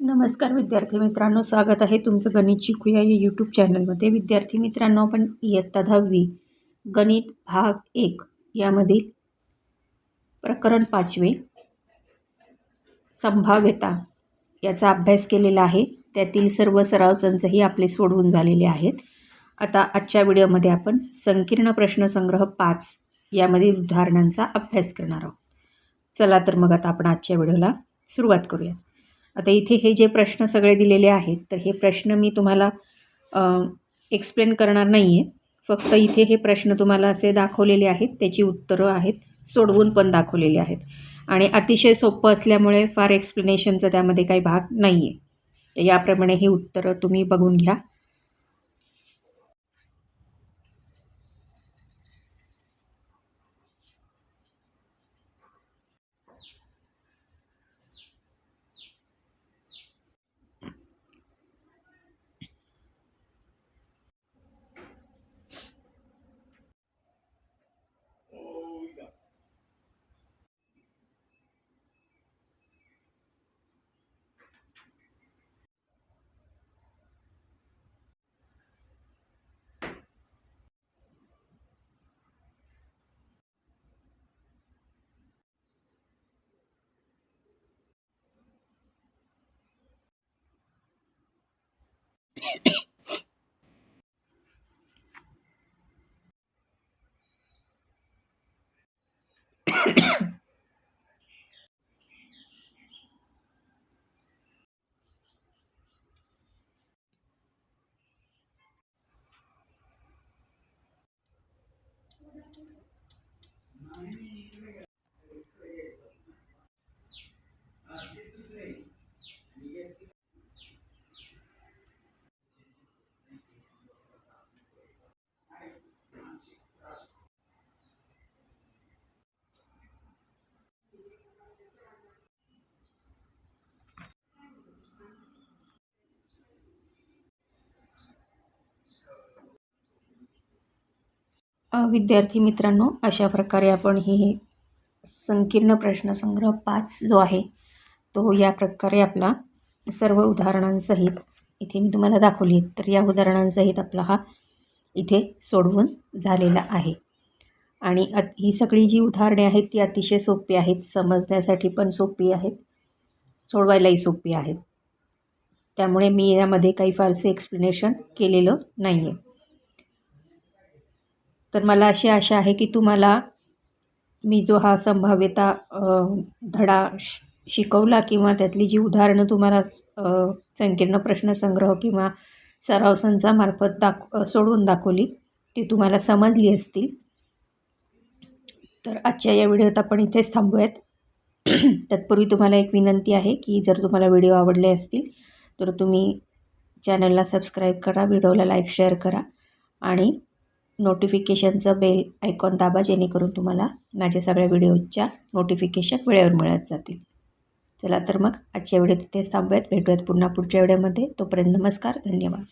नमस्कार विद्यार्थी मित्रांनो, स्वागत आहे तुमचं गणित शिकूया या यूट्यूब चॅनलमध्ये. विद्यार्थी मित्रांनो, आपण इयत्ता 10वी गणित भाग 1 यामधील प्रकरण 5वे संभाव्यता याचा अभ्यास केलेला आहे. त्यातील सर्व सराव संचही आपले सोडवून झालेले आहेत. आता आजच्या व्हिडिओमध्ये आपण संकीर्ण प्रश्नसंग्रह 5 यामधील उदाहरणांचा अभ्यास करणार आहोत. चला तर मग आता आपण आजच्या व्हिडिओला सुरुवात करूया. आता इथे हे जे प्रश्न सगळे दिलेले आहेत, तर हे प्रश्न मी तुम्हाला एक्सप्लेन करणार नाही आहे. फक्त इथे हे प्रश्न तुम्हाला असे दाखवलेले आहेत, त्याची उत्तरं आहेत, सोडवून पण दाखवलेले आहेत आणि अतिशय सोपं असल्यामुळे फार एक्सप्लेनेशनचा त्यामध्ये काही भाग नाही आहे. तर याप्रमाणे ही उत्तरं तुम्ही बघून घ्या. विद्यार्थी मित्रांनो, अशा प्रकारे आपण हे संकीर्ण प्रश्नसंग्रह 5 जो आहे तो या प्रकारे आपला सर्व उदाहरणांसहित इथे मी तुम्हाला दाखवली. तर या उदाहरणांसहित आपला हा इथे सोडवून झालेला आहे. आणि ही सगळी जी उदाहरणे आहेत ती अतिशय सोपी आहेत, समजण्यासाठी पण सोपी आहेत, सोडवायलाही सोपी आहेत. त्यामुळे मी यामध्ये काही फारसे एक्सप्लेनेशन केलेलं नाही आहे. तर मला अशी आशा आहे की तुम्हाला मी जो हा संभाव्यता धडा शिकवला किंवा त्यातली जी उदाहरणं तुम्हाला संकीर्ण प्रश्नसंग्रह किंवा सराव संचामार्फत सोडवून दाखवली ती तुम्हाला समजली असतील. तर आजच्या या व्हिडिओत आपण इथेच थांबूयात. तत्पूर्वी तुम्हाला एक विनंती आहे की जर तुम्हाला व्हिडिओ आवडले असतील तर तुम्ही चॅनलला सबस्क्राईब करा, व्हिडिओला लाईक शेअर करा आणि नोटिफिकेशनचं बेल आयकॉन दाबा, जेणेकरून तुम्हाला माझ्या सगळ्या व्हिडिओच्या नोटिफिकेशन वेळेवर मिळत जातील. चला तर मग आजच्या व्हिडिओत इथेच थांबूयात. भेटूयात पुन्हा पुढच्या व्हिडिओमध्ये. तोपर्यंत नमस्कार, धन्यवाद.